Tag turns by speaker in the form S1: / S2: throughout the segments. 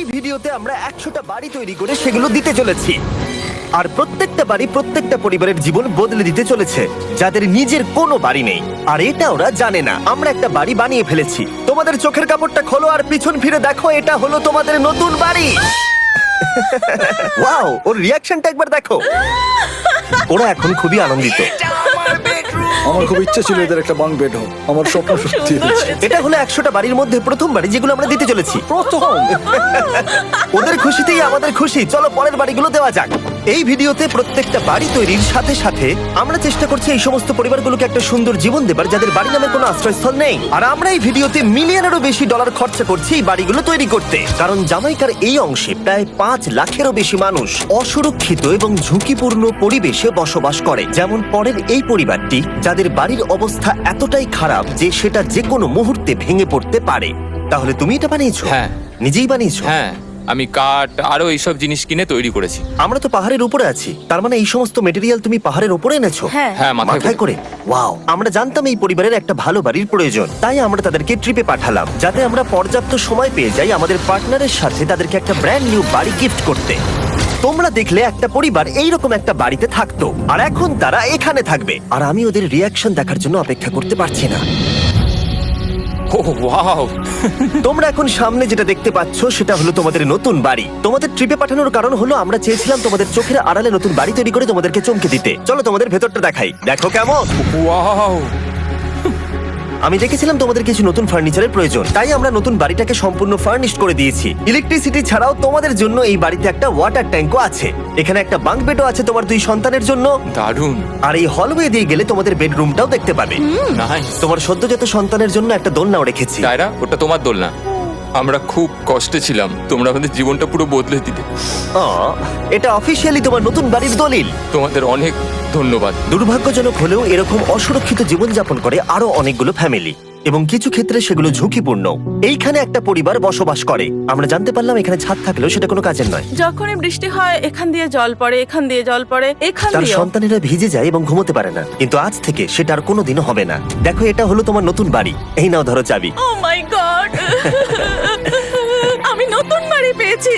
S1: এই ভিডিওতে আমরা 100টা বাড়ি তৈরি করে সেগুলো দিতে চলেছি। আর প্রত্যেকটা বাড়ি প্রত্যেকটা পরিবারের জীবন বদলে দিতে চলেছে, যাদের নিজের কোনো বাড়ি নেই। আর এটা ওরা জানে না। আমরা একটা বাড়ি বানিয়ে ফেলেছি। তোমাদের চোখের কাপড়টা খোলো আর পিছন ফিরে দেখো, এটা হলো তোমাদের নতুন বাড়ি। ওয়াও, ওর রিয়াকশনটা একবার দেখো। ওরা এখন খুবই আনন্দিত।
S2: আমার খুব ইচ্ছে ছিল এদের একটা বাঙ্ক বেড হোক। আমার স্বপ্ন সত্যি হয়েছে।
S1: এটা হলো 100টা বাড়ির মধ্যে প্রথম বাড়ি যেগুলো আমরা দিতে চলেছি।
S2: প্রথম
S1: ওদের খুশিতেই আমাদের খুশি। চলো পরের বাড়িগুলো দেওয়া যাক। এই ভিডিওতে প্রত্যেকটা বাড়ি তৈরির সাথে সাথে আমরা চেষ্টা করছি এই সমস্ত পরিবারগুলোকে একটা সুন্দর জীবন দেবার যাদের বাড়ি নামে কোনো আশ্রয়স্থল নেই। আর আমরা এই ভিডিওতে মিলিয়নেরও বেশি ডলার খরচা করছি এই বাড়িগুলো তৈরি করতে, কারণ জামাইকার এই অংশে প্রায় 5 লাখেরও বেশি মানুষ অসুরক্ষিত এবং ঝুঁকিপূর্ণ পরিবেশে বসবাস করে। যেমন পরের এই পরিবারটি, যাদের বাড়ির অবস্থা এতটাই খারাপ যে সেটা যে কোনো মুহূর্তে ভেঙে পড়তে পারে। তাহলে তুমি এটা বানিয়েছো?
S3: হ্যাঁ।
S1: নিজেই বানিয়েছো?
S3: হ্যাঁ, আমি কাঠ আরো এইসব জিনিস কিনে তৈরি করেছি।
S1: আমরা তো পাহাড়ের উপরে আছি, তার মানে এই সমস্ত মেটেরিয়াল তুমি পাহাড়ের উপরে এনেছো?
S4: হ্যাঁ।
S3: হ্যাঁ,
S1: মাথায় করে। ওয়াও, আমরা জানতাম এই পরিবারের একটা ভালো বাড়ির প্রয়োজন, তাই আমরা তাদেরকে ট্রিপে পাঠালাম যাতে আমরা পর্যাপ্ত সময় পেয়ে যাই আমাদের পার্টনারের সাথে তাদেরকে একটা ব্র্যান্ড নিউ বাড়ি গিফট করতে। তোমরা দেখলে একটা পরিবার এইরকম একটা বাড়িতে থাকতো, আর এখন তারা এখানে থাকবে। আর আমি ওদের রিয়াকশন দেখার জন্য অপেক্ষা করতে পারছি না।
S3: ও ওয়াও,
S1: তোমরা এখন সামনে যেটা দেখতে পাচ্ছ সেটা হলো তোমাদের নতুন বাড়ি। তোমাদের ট্রিপে পাঠানোর কারণ হলো আমরা চেয়েছিলাম তোমাদের চোখের আড়ালে নতুন বাড়ি তৈরি করে তোমাদেরকে চমকে দিতে। চলো তোমাদের ভেতরটা দেখাই, দেখো কেমন।
S3: ওয়াও।
S1: আমি দেখেছিলাম তোমাদের কিছু নতুন ফার্নিচারের প্রয়োজন, তাই আমরা নতুন বাড়িটাকে সম্পূর্ণ ফার্নিশড করে দিয়েছি। ইলেকট্রিসিটি ছাড়াও তোমাদের জন্য এই বাড়িতে একটা ওয়াটার ট্যাঙ্কও আছে। এখানে একটা বাঙ্ক বেডও আছে তোমার 2 সন্তানের জন্য।
S3: দারুণ।
S1: আর এই হলওয়ে দিয়ে গেলে তোমাদের বেডরুমটাও দেখতে পাবে।
S3: নাইস।
S1: তোমার সদ্যজাত সন্তানের জন্য একটা দোলনাও রেখেছি।
S3: ডায়রা, ওটা তোমার দোল না। আমরা খুব কষ্টে ছিলাম, তোমরা আমাদের জীবনটা পুরো বদলে দিলে।
S1: এটা অফিসিয়ালি তোমার নতুন বাড়ির দলিল।
S3: তোমাদের অনেক ধন্যবাদ।
S1: দুর্ভাগ্যজনক হলেও এরকম অসুরক্ষিত জীবনযাপন করে আরো অনেকগুলো ফ্যামিলি, এবং কিছু ক্ষেত্রে সেগুলো ঝুঁকিপূর্ণ। এইখানে একটা পরিবার বসবাস করে। আমরা জানতে পারলাম এখানে ছাদ থাকলেও সেটা কোনো কাজের নয়।
S4: যখনই বৃষ্টি হয় এখান দিয়ে জল পড়ে, এখান দিয়ে জল পড়ে, এখান
S1: তার
S4: দিয়ে।
S1: সন্তানেরা ভিজে যায় এবং ঘুমোতে পারে না, কিন্তু আজ থেকে সেটা আর কোনোদিনও হবে না। দেখো, এটা হলো তোমার নতুন বাড়ি। এই নাও, ধরো চাবি।
S4: ও মাই গড, আমি নতুন বাড়ি পেয়েছি।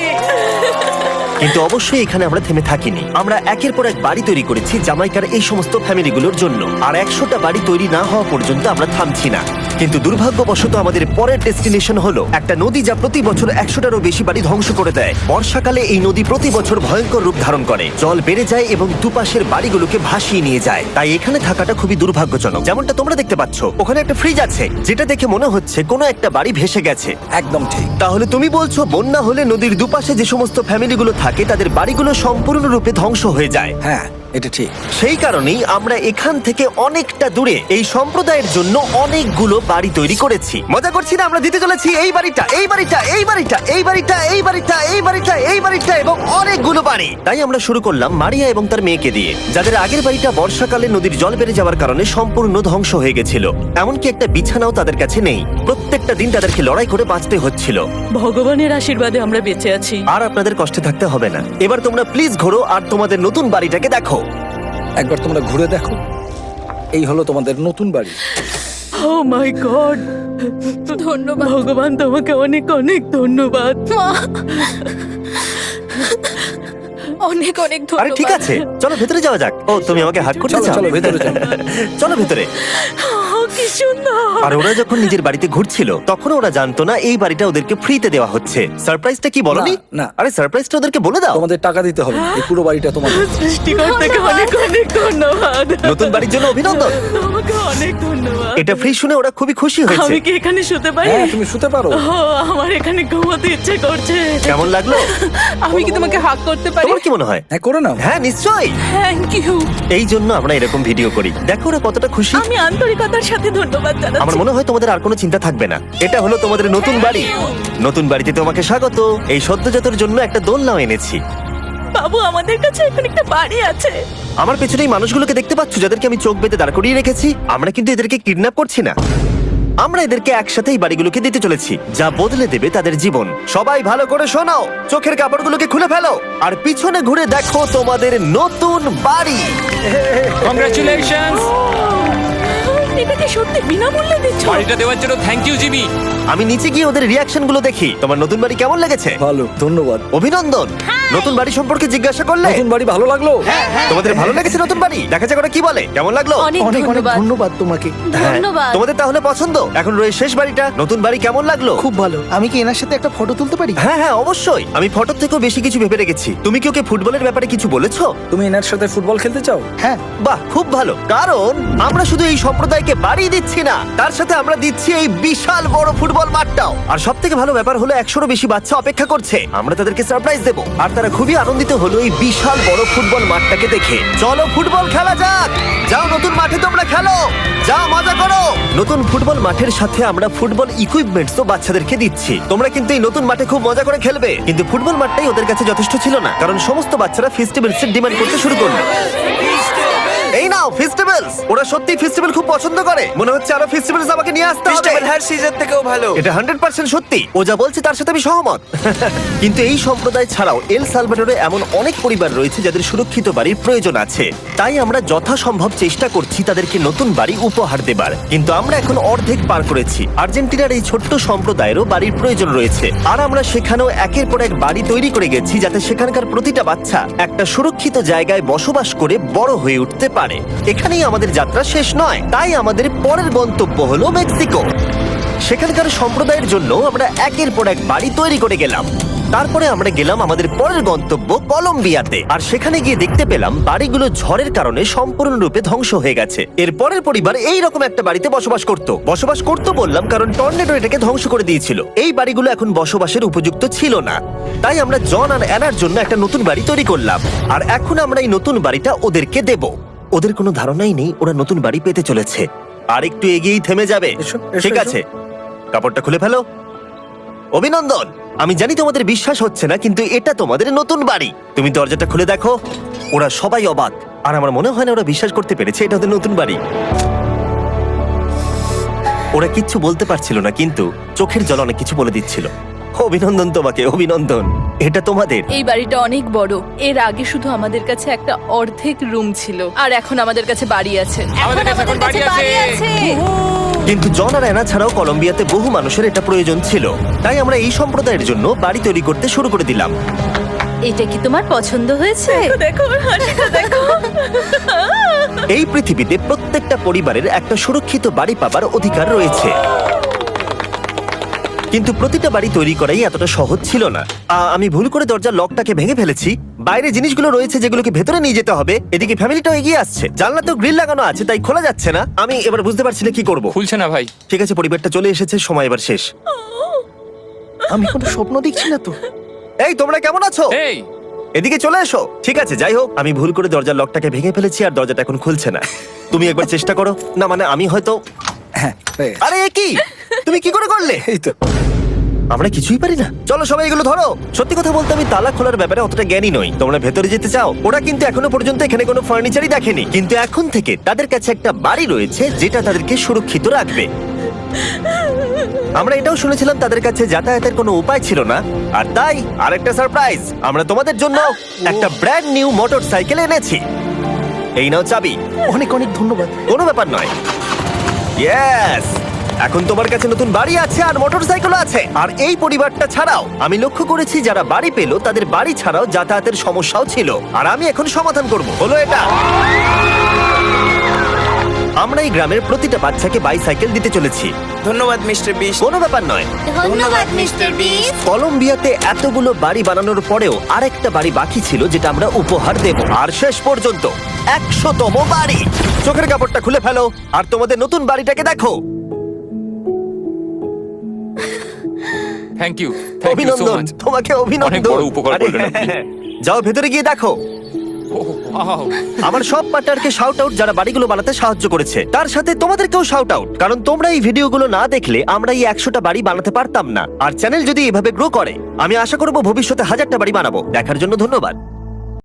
S1: কিন্তু অবশ্যই এখানে আমরা থেমে থাকিনি। আমরা একের পর এক বাড়ি তৈরি করেছি জামাইকার এই সমস্ত ফ্যামিলিগুলোর জন্য। আর 100টা বাড়ি তৈরি না হওয়া পর্যন্ত আমরা থামছি না। কিন্তু দুর্ভাগ্যবশত আমাদের পরের ডেস্টিনেশন হলো একটা নদী, যা প্রতি বছর 100টারও বেশি বাড়ি ধ্বংস করে দেয়। বর্ষাকালে এই নদী প্রতি বছর ভয়ঙ্কর রূপ ধারণ করে, জল বেড়ে যায় এবং দুপাশের বাড়িগুলোকে ভাসিয়ে নিয়ে যায়। তাই এখানে থাকাটা খুবই দুর্ভাগ্যজনক। যেমনটা তোমরা দেখতে পাচ্ছ, ওখানে একটা ফ্রিজ আছে যেটা দেখে মনে হচ্ছে কোনো একটা বাড়ি ভেসে গেছে।
S2: একদম ঠিক।
S1: তাহলে তুমি বলছো বন্যা হলে নদীর দুপাশে যে সমস্ত ফ্যামিলিগুলো থাকে তাদের বাড়িগুলো সম্পূর্ণরূপে ধ্বংস হয়ে যায়।
S2: হ্যাঁ, এটা ঠিক।
S1: সেই কারণেই আমরা এখান থেকে অনেকটা দূরে এই সম্প্রদায়ের জন্য অনেকগুলো বাড়ি তৈরি করেছি। মজা করছি না? আমরা দিতে চলেছি এই বাড়িটা, এই বাড়িটা, এই বাড়িটা, এই বাড়িটা, এই বাড়িটা, এই বাড়িটা, এই বাড়িটা এবং অনেকগুলো বাড়ি। তাই আমরা শুরু করলাম মারিয়া এবং তার মেয়েকে দিয়ে, যাদের আগের বাড়িটা বর্ষাকালে নদীর জল বেড়ে যাওয়ার কারণে সম্পূর্ণ ধ্বংস হয়ে গেছিল। এমনকি একটা বিছানাও তাদের কাছে নেই। প্রত্যেকটা দিন তাদেরকে লড়াই করে বাঁচতে হচ্ছিল।
S4: ভগবানের আশীর্বাদে আমরা বেঁচে আছি।
S1: আর আপনাদের কষ্টে থাকতে হবে না। এবার তোমরা প্লিজ ঘোরো আর তোমাদের নতুন বাড়িটাকে দেখো।
S2: একবার তোমরা ঘুরে দেখো, এই হলো তোমাদের নতুন বাড়ি।
S4: ও মাই গড, ধন্যবাদ ভগবান, তোমাকে অনেক অনেক ধন্যবাদ।
S5: অনেক অনেক
S1: আরে
S5: ধন্যবাদ।
S1: ঠিক আছে, চলো ভেতরে যাওয়া যাক। ও, তুমি আমাকে হাত করতে
S2: চলো
S1: চাও?
S2: চলো ভেতরে চলো।
S1: চলো ভেতরে।
S4: ও, কি সুন্দর।
S1: আর ওরা যখন নিজের বাড়িতে ঘুরছিল তখন ওরা জানতো না এই বাড়িটা ওদেরকে ফ্রিতে দেওয়া হচ্ছে। সারপ্রাইজটা কি বলনি?
S2: না, না।
S1: আরে সারপ্রাইজটা ওদেরকে বলে দাও।
S2: তোমাদের টাকা দিতে হবে, এই পুরো বাড়িটা তোমাদের।
S4: সৃষ্টিকর্তাকে অনেক অনেক ধন্যবাদ।
S1: নতুন বাড়ির জন্য অভিনন্দন।
S4: তোমাকে অনেক ধন্যবাদ।
S1: এটা ফ্রি শুনে ওরা খুবই খুশি হয়েছে।
S4: আমি কি এখানে শুতে পারি?
S2: হ্যাঁ, তুমি শুতে পারো।
S4: ও, আমার এখানে ঘুমোতে ইচ্ছে করছে।
S1: কেমন লাগলো?
S5: আমি কি তোমাকে হাক করতে পারি?
S1: তোমার কি মনে হয়?
S2: হ্যাঁ, করে নাও।
S1: হ্যাঁ, নিশ্চয়ই।
S5: Thank you.
S1: এই জন্য আমরা এরকম ভিডিও করি। দেখো ওরা কতটা খুশি।
S4: আমি আন্তরিকতার সাথে ধন্যবাদ
S1: আমার
S4: জানাচ্ছি।
S1: মনে হয় তোমাদের আর কোনো চিন্তা থাকবে না। এটা হলো তোমাদের নতুন বাড়ি। নতুন বাড়িতে তোমাকে স্বাগত। এই সদ্যজাতর জন্য একটা দোলনাও এনেছি।
S4: বাবু, আমাদের কাছে এখন একটা বাড়ি আছে।
S1: আমার পেছনে এই মানুষগুলোকে দেখতে পাচ্ছ, যাদেরকে আমি চোখ বেঁধে দাঁড় করিয়ে রেখেছি? আমরা কিন্তু এদেরকে কিডন্যাপ করছি না। আমরা এদেরকে একসাথে এই বাড়িগুলোকে দিতে চলেছি, যা বদলে দেবে তাদের জীবন। সবাই ভালো করে শোনো, চোখের কাপড়গুলোকে খুলে ফেলো আর পিছনে ঘুরে দেখো তোমাদের নতুন বাড়ি।
S3: কংগ্রাচুলেশনস।
S5: এটা কি সত্যি বিনামূল্যে দিচ্ছ?
S3: বাড়িটা দেওয়ার জন্য থ্যাংক ইউ জিমি।
S1: আমি নিচে গিয়ে ওদের রিয়াকশন গুলো দেখি। তোমার নতুন বাড়ি কেমন লেগেছে?
S2: ভালো, ধন্যবাদ।
S1: অভিনন্দন। নতুন বাড়ি সম্পর্কে জিজ্ঞাসা করলে?
S2: নতুন বাড়ি ভালো লাগলো?
S1: তোমাদের ভালো লেগেছে নতুন বাড়ি? দেখা যাক ওরা কি বলে। কেমন লাগলো?
S5: অনেক
S2: অনেক অনেক
S5: ধন্যবাদ।
S2: ধন্যবাদ তোমাকে।
S1: হ্যাঁ,
S5: ধন্যবাদ।
S1: তোমাদের তাহলে পছন্দ? এখন রয়েছে শেষ বাড়িটা। নতুন বাড়ি কেমন লাগলো?
S6: খুব ভালো। আমি কি এনার সাথে একটা ফটো তুলতে পারি?
S1: হ্যাঁ হ্যাঁ অবশ্যই। আমি ফটোর থেকেও বেশি কিছু ভেবে রেখেছি। তুমি কি ওকে ফুটবলের ব্যাপারে কিছু বলেছো?
S2: তুমি এনার সাথে ফুটবল খেলতে চাও?
S6: হ্যাঁ।
S1: বাহ, খুব ভালো। কারণ আমরা শুধু এই সম্প্রদায়কে বাড়ি দিচ্ছি না, তার সাথে আমরা দিচ্ছি এই বিশাল বড় ফুটবল মাঠটাও। আর সব থেকে ভালো ব্যাপার হলো 100-রও বেশি বাচ্চা অপেক্ষা করছে। আমরা তাদেরকে সারপ্রাইজ দেবো। আর তারা খুবই আনন্দিত হলো এই বিশাল বড় ফুটবল মাঠটাকে দেখে। চলো ফুটবল খেলা যাক। যাও নতুন মাঠে তোমরা খেলো, যাও মজা করো। নতুন ফুটবল মাঠের সাথে আমরা ফুটবল ইকুইপমেন্টস তো বাচ্চাদেরকে দিচ্ছি। তোমরা কিন্তু এই নতুন মাঠে খুব মজা করে খেলবে। কিন্তু ফুটবল মাঠটাই ওদের কাছে যথেষ্ট ছিল না, কারণ সমস্ত বাচ্চারা ফেস্টিভ্যালস এর ডিমান্ড করতে শুরু করলো। এই নাও ফেস্টিভ্যালস। ওরা সত্যি ফেস্টিভ্যাল খুব পছন্দ করে। মনে হচ্ছে আরো ফেস্টিভ্যালস আমাকে নিয়ে আসতে হবে।
S6: হার সিজন থেকেও ভালো।
S1: এটা 100% সত্যি। ও যা বলছে তার সাথে আমি সহমত। কিন্তু এই সম্প্রদায় ছাড়াও এল সালভাডোরে এমন অনেক পরিবার রয়েছে যাদের সুরক্ষিত বাড়ির প্রয়োজন আছে। তাই আমরা যথাসম্ভব চেষ্টা করছি তাদেরকে নতুন বাড়ি উপহার দেবার। কিন্তু আমরা এখন অর্ধেক পার করেছি। আর্জেন্টিনার এই ছোট্ট সম্প্রদায়েরও বাড়ির প্রয়োজন রয়েছে। আর আমরা সেখানেও একের পর এক বাড়ি তৈরি করে গেছি, যাতে সেখানকার প্রতিটা বাচ্চা একটা সুরক্ষিত জায়গায় বসবাস করে বড় হয়ে উঠতে পারে। এখানেই আমাদের যাত্রা শেষ নয়, তাই আমাদের পরের গন্তব্য হলো মেক্সিকো। সেখানকার সম্প্রদায়ের জন্য আমরা একের পর এক বাড়ি তৈরি করে গেলাম। তারপরে আমরা গেলাম আমাদের পরের গন্তব্য কলম্বিয়াতে। আর সেখানে গিয়ে দেখতে পেলাম বাড়িগুলো ঝড়ের কারণে সম্পূর্ণরূপে ধ্বংস হয়ে গেছে। এর পরের পরিবার এই রকম একটা বাড়িতে বসবাস করত বললাম কারণ টর্নেডো এটাকে ধ্বংস করে দিয়েছিল। এই বাড়িগুলো এখন বসবাসের উপযুক্ত ছিল না। তাই আমরা জন আর অ্যানার জন্য একটা নতুন বাড়ি তৈরি করলাম। আর এখন আমরা এই নতুন বাড়িটা ওদেরকে দেব। ওদের কোনো ধারণাই নেই ওরা নতুন বাড়ি পেতে চলেছে। আর একটু এগিয়েই থেমে যাবে।
S2: এসো, এসো,
S1: ঠিক
S2: এসো।
S1: আছে, কাপড়টা খুলে ফেলো। অভিনন্দন। আমি জানি তোমাদের বিশ্বাস হচ্ছে না, কিন্তু এটা তোমাদের নতুন বাড়ি। তুমি দরজাটা খুলে দেখো। ওরা সবাই অবাক। আর আমার মনে হয় না ওরা বিশ্বাস করতে পেরেছে এটা ওদের নতুন বাড়ি। ওরা কিচ্ছু বলতে পারছিল না, কিন্তু চোখের জল অনেক কিছু বলে দিচ্ছিল। অভিনন্দন তোমাকে, অভিনন্দন। এটা তোমাদের।
S5: এই বাড়িটা অনেক বড়। এর আগে শুধু আমাদের কাছে একটা অর্ধেক রুম ছিল, আর এখন আমাদের কাছে বাড়ি আছে।
S3: আমাদের কাছে এখন বাড়ি আছে।
S1: কিন্তু জন আর অ্যানা ছাড়াও কলম্বিয়াতে বহু মানুষের এটা প্রয়োজন ছিল। তাই আমরা এই সম্প্রদায়ের জন্য বাড়ি তৈরি করতে শুরু করে দিলাম।
S5: এটা কি তোমার পছন্দ হয়েছে? দেখো হাসিটা দেখো।
S1: এই পৃথিবীতে প্রত্যেকটা পরিবারের একটা সুরক্ষিত বাড়ি পাবার অধিকার রয়েছে। কিন্তু প্রতিটা বাড়ি তৈরি করাই এতটা সহজ ছিল না। আমি ভুল করে দরজার লকটাকে ভেঙে ফেলেছি। বাইরে জিনিসগুলো রয়েছে যেগুলোকে ভেতরে নিয়ে যেতে হবে। এদিকে ফ্যামিলিটাও এগিয়ে আসছে। জানলাতেও গ্রিল লাগানো আছে, তাই খোলা যাচ্ছে না। আমি এবার বুঝতে পারছি না কি করব।
S3: খুলছে না ভাই।
S1: ঠিক আছে, পরিবারটা চলে এসেছে, সময় এবার শেষ।
S6: আমি কোনো স্বপ্ন দেখছি না তো।
S1: এই তোমরা কেমন আছো?
S3: এই
S1: এদিকে চলে এসো। ঠিক আছে, যাই হোক, আমি ভুল করে দরজার লকটাকে ভেঙে ফেলেছি আর দরজাটা এখন খুলছে না। তুমি একবার চেষ্টা করো না। মানে আমি হয়তো।
S2: হ্যাঁ, হয়ে গেছে।
S1: আরে এ কি? তুমি কি করে করলে?
S2: এই তো।
S1: আমরা কিছুই পারি না। চলো সবাই এগুলো ধরো। সত্যি কথা বলতে আমি তালা খোলার ব্যাপারে অতটা জ্ঞানী নই। তোমরা ভেতরে যেতে চাও? ওরা কিন্তু এখনো পর্যন্ত এখানে কোনো ফার্নিচারই দেখেনি, কিন্তু এখন থেকে তাদের কাছে একটা বাড়ি রয়েছে যেটা তাদেরকে সুরক্ষিত রাখবে। আমরা এটাও শুনেছিলাম তাদের কাছে যাতায়াতের কোনো উপায় ছিল না, আর তাই আরেকটা সারপ্রাইজ। আমরা তোমাদের জন্য একটা ব্র্যান্ড নিউ মোটরসাইকেল এনেছি। এই নাও চাবি।
S6: অনেক অনেক ধন্যবাদ।
S1: কোনো ব্যাপার নয়। ইয়েস, এখন তোমার কাছে নতুন বাড়ি আছে আর মোটরসাইকেল আছে। আর এই পরিবারটা ছাড়াও আমি লক্ষ্য করেছি যারা বাড়ি পেল তাদের বাড়ি ছাড়াও যাতায়াতের সমস্যাও ছিল, আর আমি এখন সমাধান করব। হলো এটা। আমরা এই গ্রামের প্রতিটা বাচ্চাকে বাইসাইকেল দিতে চলেছি।
S6: ধন্যবাদ মিস্টার বিস্ট।
S1: কোনো ব্যাপার নয়।
S5: ধন্যবাদ মিস্টার বিস্ট।
S1: কলম্বিয়াতে এতগুলো বাড়ি বানানোর পরেও আরেকটা বাড়ি বাকি ছিল যেটা আমরা উপহার দেব। আর শেষ পর্যন্ত 100তম বাড়ি। চোখের কাপড়টা খুলে ফেলো আর তোমাদের নতুন বাড়িটাকে দেখো।
S3: Thank you, thank you so
S1: অভিনন্দন,
S3: মাচ।
S1: তোমাকে অভিনন্দন।
S3: অনেক বড় উপকার
S1: আরে,
S3: করলেন আপনি।
S1: যাও ভেতরে গিয়ে দেখো।
S3: ওয়াও।
S1: আমার সব পার্টনারকে শাউট আউট যারা বাড়িগুলো বানাতে সাহায্য করেছে। তার সাথে তোমাদেরকেও শাউট আউট, কারণ তোমরা এই ভিডিওগুলো না দেখলে আমরা এই 100টা বাড়ি বানাতে পারতাম না। আর চ্যানেল যদি এভাবে গ্রো করে, আমি আশা করব ভবিষ্যতে 1000টা বাড়ি বানাবো। দেখার জন্য ধন্যবাদ।